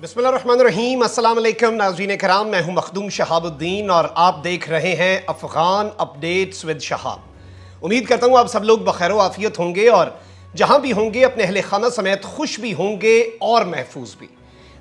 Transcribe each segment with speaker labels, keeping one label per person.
Speaker 1: بسم اللہ الرحمن الرحیم۔ السلام علیکم ناظرین کرام، میں ہوں مخدوم شہاب الدین اور آپ دیکھ رہے ہیں افغان اپڈیٹس ود شہاب۔ امید کرتا ہوں آپ سب لوگ بخیر و عافیت ہوں گے اور جہاں بھی ہوں گے اپنے اہل خانہ سمیت خوش بھی ہوں گے اور محفوظ بھی۔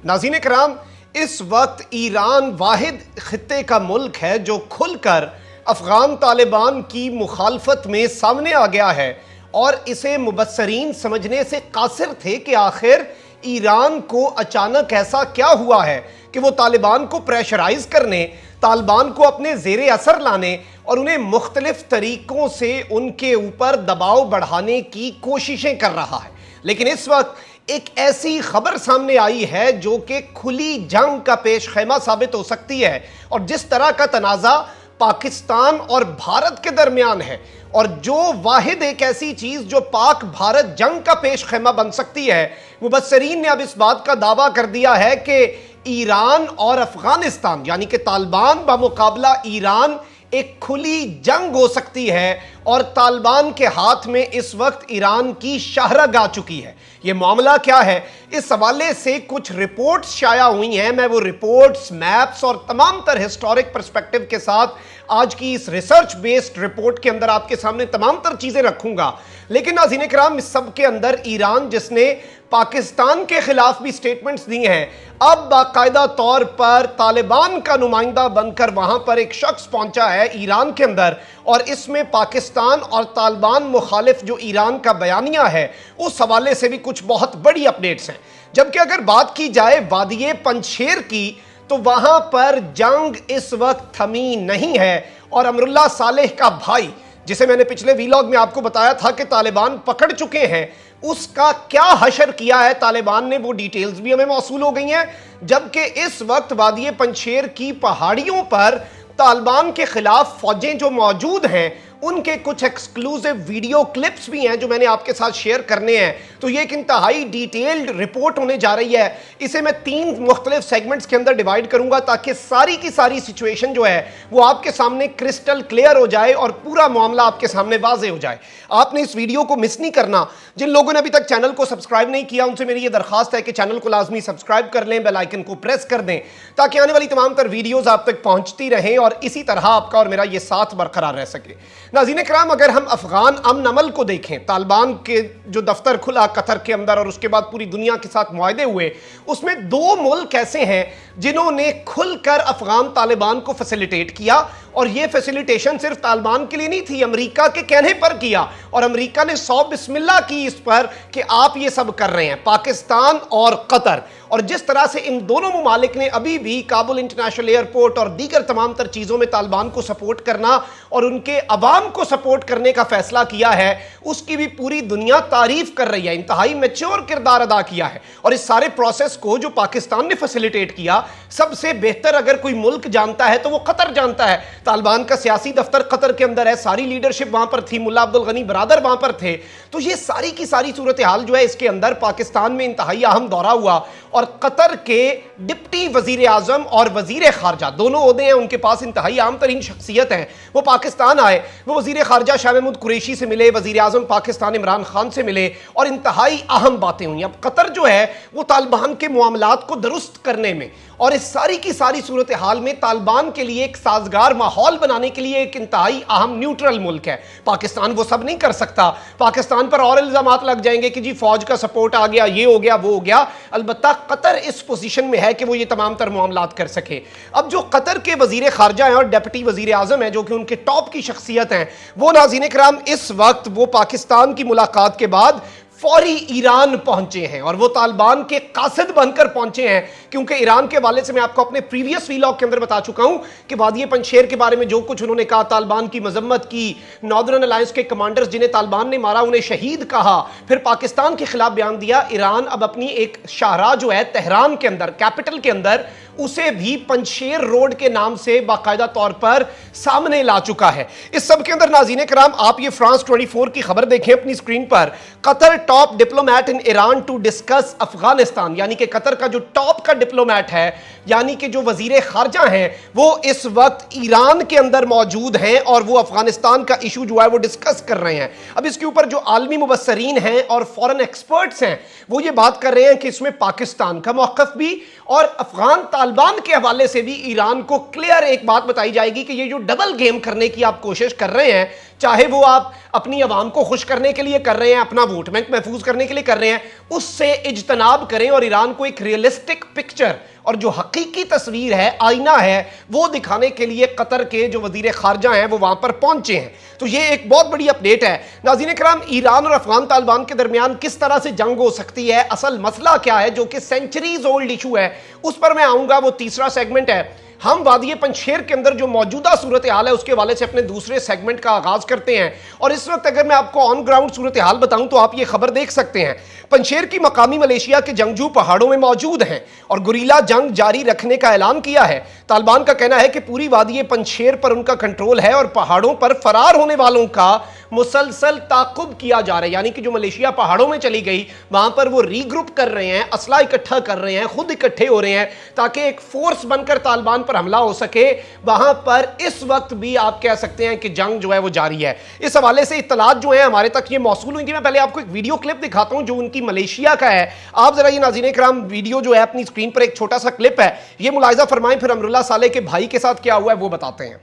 Speaker 1: ناظرین کرام، اس وقت ایران واحد خطے کا ملک ہے جو کھل کر افغان طالبان کی مخالفت میں سامنے آ گیا ہے، اور اسے مبصرین سمجھنے سے قاصر تھے کہ آخر ایران کو اچانک ایسا کیا ہوا ہے کہ وہ طالبان کو پریشرائز کرنے، طالبان کو اپنے زیر اثر لانے اور انہیں مختلف طریقوں سے ان کے اوپر دباؤ بڑھانے کی کوششیں کر رہا ہے۔ لیکن اس وقت ایک ایسی خبر سامنے آئی ہے جو کہ کھلی جنگ کا پیش خیمہ ثابت ہو سکتی ہے، اور جس طرح کا تنازع پاکستان اور بھارت کے درمیان ہے، اور جو واحد ایک ایسی چیز جو پاک بھارت جنگ کا پیش خیمہ بن سکتی ہے، مبصرین نے اب اس بات کا دعویٰ کر دیا ہے کہ ایران اور افغانستان یعنی کہ طالبان بمقابلہ ایران ایک کھلی جنگ ہو سکتی ہے، اور طالبان کے ہاتھ میں اس وقت ایران کی شہرگ آ چکی ہے۔ یہ معاملہ کیا ہے، اس حوالے سے کچھ رپورٹس شائع ہوئی ہیں۔ میں وہ رپورٹس، میپس اور تمام تر ہسٹورک پرسپیکٹو کے ساتھ آج کی اس ریسرچ بیسڈ رپورٹ کے اندر آپ کے سامنے تمام تر چیزیں رکھوں گا۔ لیکن ناظرین کرام، اس سب کے اندر ایران جس نے پاکستان کے خلاف بھی سٹیٹمنٹس دی ہیں، اب باقاعدہ طور پر طالبان کا نمائندہ بن کر وہاں پر ایک شخص پہنچا ہے ایران کے اندر، اور اس میں پاکستان اور طالبان مخالف جو ایران کا بیانیہ ہے اس حوالے سے بھی کچھ بہت بڑی اپڈیٹس ہیں۔ جبکہ اگر بات کی جائے وادی پنجشیر کی، تو وہاں پر جنگ اس وقت تھمی نہیں ہے، اور امراللہ صالح کا بھائی جسے میں نے پچھلے ویلاگ میں آپ کو بتایا تھا کہ طالبان پکڑ چکے ہیں، اس کا کیا حشر کیا ہے طالبان نے، وہ ڈیٹیلز بھی ہمیں موصول ہو گئی ہیں۔ جبکہ اس وقت وادی پنجشیر کی پہاڑیوں پر طالبان کے خلاف فوجیں جو موجود ہیں ان کے کچھ ایکسکلوزیو ویڈیو کلپس بھی ہیں جو میں نے آپ کے ساتھ شیئر کرنے ہیں۔ تو یہ ایک انتہائی ڈیٹیلڈ رپورٹ ہونے جا رہی ہے۔ اسے میں 3 مختلف سیگمنٹس کے اندر ڈیوائیڈ کروں گا تاکہ ساری کی ساری سچویشن جو ہے وہ آپ کے سامنے کرسٹل کلیئر ہو جائے اور پورا معاملہ آپ کے سامنے واضح ہو جائے۔ آپ نے اس ویڈیو کو مس نہیں کرنا۔ جن لوگوں نے ابھی تک چینل کو سبسکرائب نہیں کیا ان سے میری یہ درخواست ہے کہ چینل کو لازمی سبسکرائب کر لیں، بیل آئیکن کو پریس کر دیں تاکہ آنے والی تمام تر ویڈیوز آپ تک پہنچتی رہیں اور اسی طرح آپ کا اور میرا یہ ساتھ برقرار رہ سکے۔ ناظرین کرام، اگر ہم افغان امن عمل کو دیکھیں، طالبان کے جو دفتر کھلا قطر کے اندر اور اس کے بعد پوری دنیا کے ساتھ معاہدے ہوئے، اس میں 2 ملک ایسے ہیں جنہوں نے کھل کر افغان طالبان کو فیسیلیٹیٹ کیا، اور یہ فیسیلیٹیشن صرف طالبان کے لیے نہیں تھی، امریکہ کے کہنے پر کیا، اور امریکہ نے 100 بسم اللہ کی اس پر کہ آپ یہ سب کر رہے ہیں، پاکستان اور قطر۔ اور جس طرح سے ان دونوں ممالک نے ابھی بھی کابل انٹرنیشنل ایئرپورٹ اور دیگر تمام تر چیزوں میں طالبان کو سپورٹ کرنا اور ان کے عوام کو سپورٹ کرنے کا فیصلہ کیا ہے، اس کی بھی پوری دنیا تعریف کر رہی ہے۔ انتہائی میچور کردار ادا کیا ہے، اور اس سارے پروسیس کو جو پاکستان نے فیسیلیٹیٹ کیا، سب سے بہتر اگر کوئی ملک جانتا ہے تو وہ قطر جانتا ہے۔ طالبان کا سیاسی دفتر قطر کے اندر ہے، ساری لیڈرشپ وہاں پر تھی، ملا عبدالغنی برادر وہاں پر تھے۔ تو یہ ساری کی ساری صورتحال جو ہے اس کے اندر پاکستان میں انتہائی اہم دورہ ہوا، اور قطر کے ڈپٹی وزیر اعظم اور وزیر خارجہ دونوں عہدے ہیں ان کے پاس، انتہائی عام ترین شخصیت ہیں، وہ پاکستان آئے، وہ وزیر خارجہ شاہ محمود قریشی سے ملے، وزیر اعظم پاکستان عمران خان سے ملے، اور انتہائی اہم باتیں ہوئیں۔ اب قطر جو ہے وہ طالبان کے معاملات کو درست کرنے میں اور اس ساری کی ساری صورتحال میں طالبان کے لیے ایک سازگار ماحول بنانے کے لیے ایک انتہائی اہم نیوٹرل ملک ہے۔ پاکستان وہ سب نہیں کر سکتا، پاکستان پر اور الزامات لگ جائیں گے کہ جی فوج کا سپورٹ آ گیا، یہ ہو گیا، وہ ہو گیا۔ البتہ قطر اس پوزیشن میں ہے کہ وہ یہ تمام تر معاملات کر سکے۔ اب جو قطر کے وزیر خارجہ ہیں اور ڈیپٹی وزیر اعظم ہیں جو کہ ان کے ٹاپ کی شخصیت ہیں، وہ ناظرین کرام اس وقت وہ پاکستان کی ملاقات کے بعد فوری ایران پہنچے ہیں، اور وہ طالبان کے قاصد بن کر پہنچے ہیں، کیونکہ ایران کے والے سے میں آپ کو اپنے پریویس ویلاگ کے اندر بتا چکا ہوں کہ وادی پنجشیر کے بارے میں جو کچھ انہوں نے کہا، طالبان کی مذمت کی، ناردرن الائنس کے کمانڈرز جنہیں طالبان نے مارا انہیں شہید کہا، پھر پاکستان کے خلاف بیان دیا۔ ایران اب اپنی ایک شاہراہ جو ہے تہران کے اندر، کیپٹل کے اندر، उसे भी पंजशेर रोड के नाम से बाकायदा तौर पर सामने ला चुका है। इस सब के अंदर नाज़रीन कराम आप ये फ्रांस 24 की खबर देखें अपनी स्क्रीन पर। Qatar top diplomat in Iran to discuss Afghanistan, यानी कि कतर का जो टॉप का डिप्लोमेट है, यानी कि जो वजीर खारजा हैं, वो इस वक्त ईरान के अंदर मौजूद हैं और वो अफगानिस्तान का इशू जो है वो डिस्कस कर रहे हैं। अब इसके ऊपर जो आलमी मुबस्सरीन हैं और फॉरेन एक्सपर्ट्स हैं वो ये बात कर रहे हैं कि इसमें पाकिस्तान का मौक़िफ़ भी और अफगान तालिबान के हवाले से भी ईरान को क्लियर एक बात बताई जाएगी कि ये जो डबल गेम करने की आप कोशिश कर रहे हैं, चाहे वो आप अपनी आवाम को खुश करने के लिए कर रहे हैं, अपना वोट बैंक महफूज करने के लिए कर रहे हैं, उससे इज्तनाब करें और ईरान को एक रियलिस्टिक पिक्चर और जो हकीकी तस्वीर है, आईना है, वो दिखाने के लिए कतर के जो वजीर खारजा हैं वो वहां पर पहुंचे हैं। तो ये एक बहुत बड़ी अपडेट है। नाज़रीन कराम, ईरान और अफगान तालिबान के दरमियान किस तरह से जंग हो सकती है, असल मसला क्या है, जो कि सेंचुरीज ओल्ड इशू है, उस पर मैं आऊंगा। वो तीसरा सेगमेंट है। हम वादी पंजशेर के अंदर जो मौजूदा सूरत हाल है उसके हवाले से अपने दूसरे सेगमेंट का आगाज करते हैं। और इस वक्त अगर मैं आपको ऑन ग्राउंड सूरत हाल बताऊं तो आप ये खबर देख सकते हैं। पंजशेर की मकामी मलेशिया के जंगजू पहाड़ों में मौजूद हैं और गुरीला जंग जारी रखने का ऐलान किया है। तालिबान का कहना है कि पूरी वादी पंजशेर पर उनका कंट्रोल है और पहाड़ों पर फरार होने वालों का मुसलसल ताकुब किया जा रहा है, यानी कि जो मलेशिया पहाड़ों में चली गई वहां पर वो रीग्रुप कर रहे हैं, असला इकट्ठा कर रहे हैं, खुद इकट्ठे हो रहे हैं ताकि एक फोर्स बनकर तालिबान पर हमला हो सके। वहां पर इस वक्त भी आप कह सकते हैं कि जंग जो है वो जारी है। इस हवाले से इत्तलात जो है हमारे तक ये मौसूल हुई थी। मैं पहले आपको एक वीडियो क्लिप दिखाता हूं जो उनकी मलेशिया का है। आप जरा ये नाज़रीन इकराम वीडियो जो है अपनी स्क्रीन पर एक छोटा सा क्लिप है, ये मुलाहिजा फरमाएं, फिर अमरुल्लाह सालेह के भाई के साथ क्या हुआ है वो बताते हैं।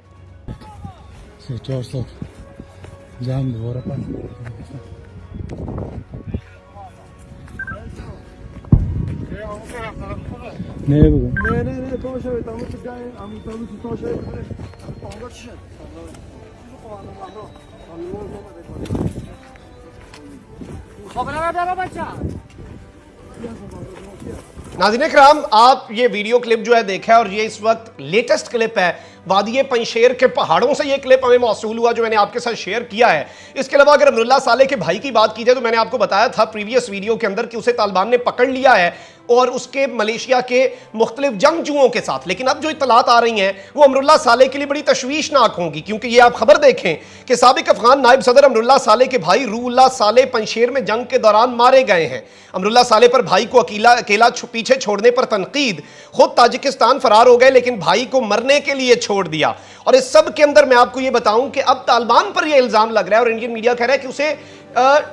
Speaker 2: جنگ دوباره پس نه بگو نه تو شو تا تو جای ام تو شو اونجا چی شد خبر نداره بچه
Speaker 1: नाज़रीन इकराम, आप ये वीडियो क्लिप जो है देखा है और ये इस वक्त लेटेस्ट क्लिप है। वादी पंजशेर के पहाड़ों से ये क्लिप हमें मौसूल हुआ जो मैंने आपके साथ शेयर किया है। इसके अलावा अगर अमरुल्लाह सालेह के भाई की बात की जाए तो मैंने आपको बताया था प्रीवियस वीडियो के अंदर कि उसे तालिबान ने पकड़ लिया है और उसके मलेशिया के मुख्तलिफ जंगजुओं के साथ। लेकिन अब जो इत्तलात आ रही हैं वो अमरुल्लाह सालेह के लिए बड़ी तशवीशनाक होंगी, क्योंकि ये आप खबर देखें कि साबिक अफगान नायब सदर अमरुल्लाह सालेह के भाई रूहुल्लाह सालेह पंजशेर में जंग के दौरान मारे गए हैं। अमरुल्लाह सालेह पर भाई को अकेला पीछे छोड़ने पर तनकीद, खुद ताजिकिस्तान फरार हो गए लेकिन भाई को मरने के लिए छोड़ दिया। और इस सब के अंदर मैं आपको ये बताऊं कि अब तालिबान पर यह इल्जाम लग रहा है और इंडियन मीडिया कह रहा है कि उसे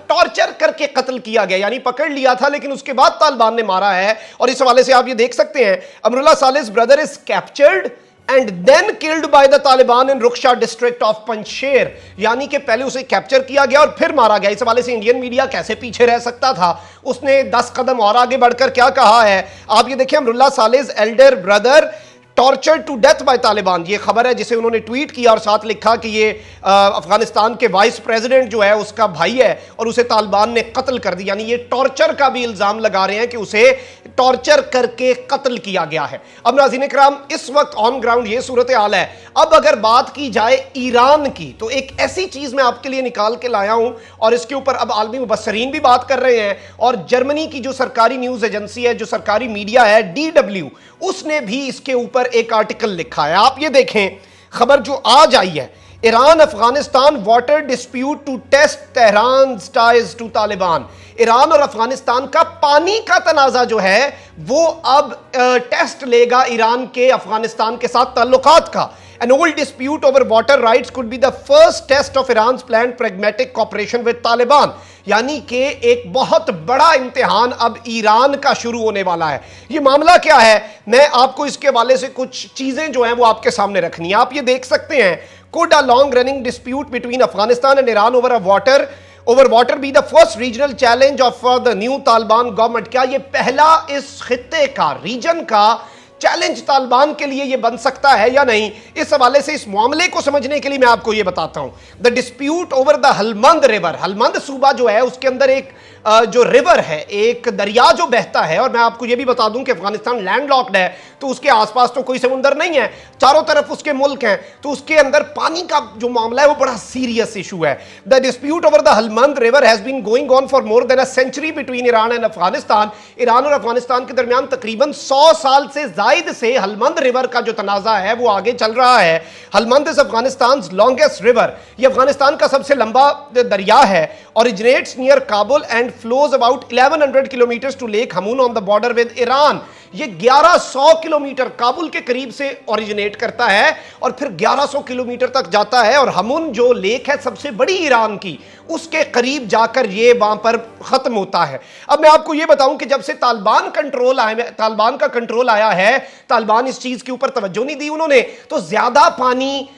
Speaker 1: टॉर्चर करके कत्ल किया गया, यानी पकड़ लिया था लेकिन उसके बाद तालिबान ने मारा है। और इस हवाले से आप ये देख सकते हैं, Amrullah Saleh's brother is captured and then killed by the Taliban in Rukhsha district of Panjshir, यानी कि पहले उसे कैप्चर किया गया और फिर मारा गया। इस हवाले से इंडियन मीडिया कैसे पीछे रह सकता था, उसने 10 कदम और आगे बढ़कर क्या कहा है आप ये देखिए। Amrullah Saleh's elder brother tortured to death by Taliban, ये खबर है जिसे उन्होंने ट्वीट किया और साथ लिखा कि ये अफगानिस्तान के वाइस प्रेसिडेंट जो है उसका भाई है और उसे तालिबान ने कत्ल कर दिया, यानी ये टॉर्चर का भी इल्जाम लगा रहे हैं कि उसे टॉर्चर करके कत्ल किया गया है। अब नाज़रीन इकराम, इस वक्त ऑन ग्राउंड ये सूरत हाल है। अब अगर बात की जाए ईरान की तो एक ऐसी चीज मैं आपके लिए निकाल के लाया हूं और इसके ऊपर अब आलमी मुबस्सरीन भी बात कर रहे हैं और जर्मनी की जो सरकारी न्यूज एजेंसी है, जो सरकारी मीडिया है DW, उसने भी इसके ऊपर एक आर्टिकल लिखा है। आप ये देखें खबर जो आज आई है, Iran Afghanistan water dispute to test Tehran ties to Taliban. Iran और अफगानिस्तान का पानी का तनाजा जो है वो अब टेस्ट लेगा ईरान के अफगानिस्तान के साथ ताल्लुकात का। An old dispute over water rights could be the first test of Iran's planned pragmatic cooperation with Taliban, यानी कि एक बहुत बड़ा इम्तिहान अब ईरान का शुरू होने वाला है। ये मामला क्या है, मैं आपको इसके हवाले से कुछ चीजें जो हैं वो आपके सामने रखनी है। आप ये देख सकते हैं, could a long running dispute between Afghanistan and Iran over water be the first regional challenge of the new Taliban government? क्या ये पहला इस खित्ते का, रीजन का चैलेंज तालिबान के लिए ये बन सकता है या नहीं? इस हवाले से इस मामले को समझने के लिए मैं आपको ये बताता हूं। The dispute over the Helmand river, Helmand सूबा जो है उसके अंदर एक जो रिवर है, एक दरिया जो बहता है, और मैं आपको ये भी बता दूं कि अफगानिस्तान लैंडलॉक्ड है तो उसके आसपास तो कोई समुंदर नहीं है, चारों तरफ उसके मुल्क हैं, तो उसके अंदर पानी का जो मामला है वो बड़ा सीरियस इशू है। The dispute over the Helmand river has been going on for more than a century between Iran and Afghanistan. Iran और अफगानिस्तान के दरमियान तकरीबन 100 साल से जराइद से हलमंद रिवर का जो तनाज़ा है वो आगे चल रहा है। हलमंद इज अफगानिस्तान लॉन्गेस्ट रिवर, ये अफगानिस्तान का सबसे लंबा दरिया है, originates near Kabul and flows about 1100 kilometers to Lake Hamoun on the border with Iran। ये 1100 किलोमीटर काबुल के करीब से ओरिजिनेट करता है और फिर 1100 किलोमीटर तक जाता है, और हमून जो लेक है सबसे बड़ी ईरान की, उसके करीब जाकर ये वहां पर खत्म होता है। अब मैं आपको ये बताऊं कि जब से तालिबान का कंट्रोल आया है, तालिबान इस चीज के ऊपर तवज्जो नहीं दी उन्होंने, तो ज्यादा पानी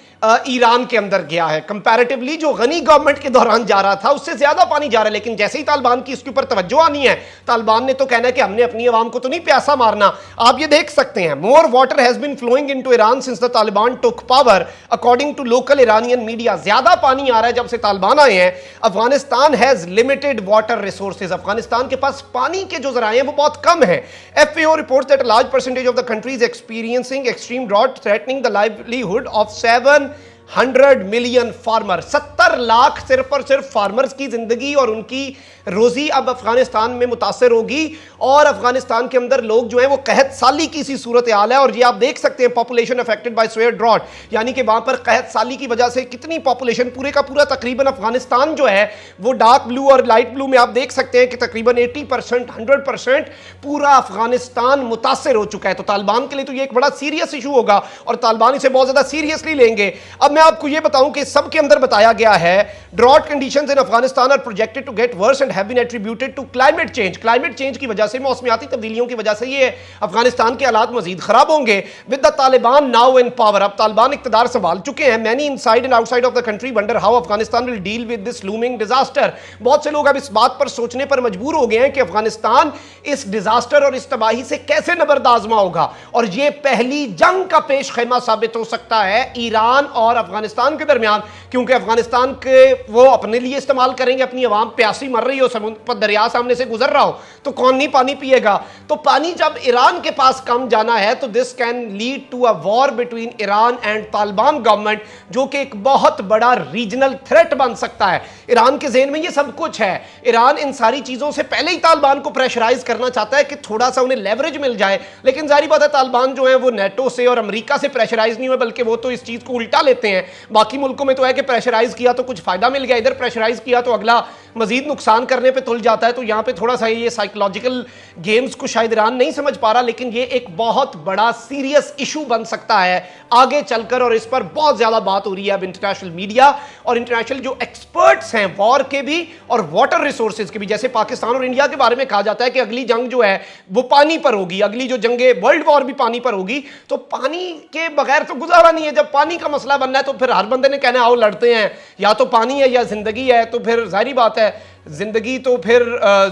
Speaker 1: ईरान के अंदर गया है। कंपैरेटिवली जो गनी गवर्नमेंट के दौरान जा रहा था उससे ज्यादा पानी जा रहा है, लेकिन जैसे ही तालिबान की इसके ऊपर तवज्जो आनी है, तालिबान ने तो कहना है कि हमने अपनी आवाम को तो नहीं प्यासा मारना। आप ये देख सकते हैं, more water has been flowing into Iran since the Taliban took power according to local Iranian media. ज्यादा पानी आ रहा है जब से तालिबान आए हैं। Afghanistan has limited water resources, Afghanistan के पास पानी के जो जराए हैं वो बहुत कम है। FAO reports that a large percentage of the country is experiencing extreme drought threatening the livelihood of 700 million farmer. 70 lakh सिर्फ और सिर्फ फार्मर्स की जिंदगी और उनकी रोजी अब अफगानिस्तान में मुतासर होगी, और अफगानिस्तान के अंदर लोग जो हैं वो कहत साली की सी सूरत हाल है। और ये आप देख सकते हैं, population affected by severe drought, यानी कि वहां पर कहत साली की वजह से कितनी पॉपुलेशन, पूरे का पूरा तकरीबन अफगानिस्तान जो है वो डार्क ब्लू और लाइट ब्लू में आप देख सकते हैं कि तकरीबन 80% 100% पूरा अफगानिस्तान मुतासर हो चुका है। तो तालिबान के लिए तो ये एक बड़ा सीरियस इशू होगा और तालिबान इसे बहुत ज्यादा सीरियसली लेंगे। अब मैं आपको ये बताऊं कि सब के अंदर बताया गया है, drought conditions in Afghanistan are projected to get worse and have been attributed to climate change. Climate change की वजह से, मौसमियाती तब्दीलियों की वजह से ये अफगानिस्तान के हालात मजीद खराब होंगे। With the Taliban now in power, अब तालिबान इक्तदार संभाल चुके हैं। Many inside and outside of the country wonder how Afghanistan will deal with this looming disaster. बहुत से लोग अब इस बात पर सोचने पर मजबूर हो गए हैं कि अफगानिस्तान इस डिजास्टर और इस तबाही से कैसे नबर्द आजमा होगा, और ये पहली जंग का पेश खेमा साबित हो सकता है ईरान और अफगानिस्तान के दरमियान, क्योंकि अफगानिस्तान के वो अपने लिए इस्तेमाल करेंगे, अपनी आवाम प्यासी मर रही हो, समुद्र पर दरिया सामने से गुजर रहा हो, तो कौन नहीं पानी पिएगा। तो पानी जब ईरान के पास कम जाना है तो this can lead to a war between Iran and Taliban government, जो कि एक बहुत बड़ा रीजनल थ्रेट बन सकता है। ईरान के ज़हन में ये सब कुछ है। ईरान इन सारी चीजों से पहले ही तालिबान को प्रेशराइज करना चाहता है कि थोड़ा सा उन्हें लेवरेज मिल जाए, लेकिन जारी बात है तालिबान जो है वो नेटो से और अमेरिका से प्रेशराइज नहीं हुए, बल्कि वो तो इस चीज को उल्टा लेते हैं। बाकी मुल्कों में तो है कि प्रेशराइज किया तो कुछ फायदा मिल गया, इधर प्रेशराइज किया तो अगला मजीद नुकसान करने पे तुल जाता है। तो यहां पे थोड़ा सा ये साइकोलॉजिकल गेम्स को शायद ईरान नहीं समझ पा रहा, लेकिन ये एक बहुत बड़ा सीरियस इशू बन सकता है आगे चलकर, और इस पर बहुत ज्यादा बात हो रही है अब इंटरनेशनल मीडिया और इंटरनेशनल जो एक्सपर्ट्स हैं वॉर के भी और वाटर रिसोर्सेज के भी। जैसे पाकिस्तान और इंडिया के बारे में कहा जाता है कि अगली जंग जो है वो पानी पर होगी, अगली जो जंगे वर्ल्ड वॉर भी पानी पर होगी। तो पानी के बगैर तो गुजारा नहीं है। जब पानी का मसला बनना है तो फिर हर बंदे ने कहना आओ लड़ते हैं, या तो पानी है या जिंदगी है। तो फिर जाहिर बात है जिंदगी, तो फिर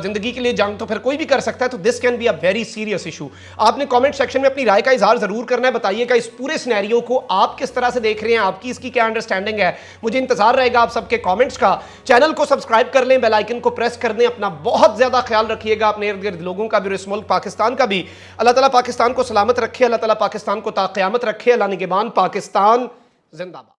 Speaker 1: जिंदगी के लिए जंग तो फिर कोई भी कर सकता है। तो this can be a very serious issue. आपने कमेंट सेक्शन में अपनी राय का इजहार जरूर करना है। बताइएगा इस पूरे सिनेरियो को आप किस तरह से देख रहे हैं, आपकी इसकी क्या अंडरस्टैंडिंग है। मुझे इंतजार रहेगा आप सबके कमेंट्स का। चैनल को सब्सक्राइब कर लें, बेल आइकन को प्रेस कर दें। अपना बहुत ज्यादा ख्याल रखिएगा, अपने इर्द गिर्द लोगों का भी और इस मुल्क पाकिस्तान का भी। अल्लाह ताला पाकिस्तान को सलामत रखे, अल्लाह ताला पाकिस्तान को ता क़यामत रखे। अल्लाह निगहबान, पाकिस्तान जिंदाबाद।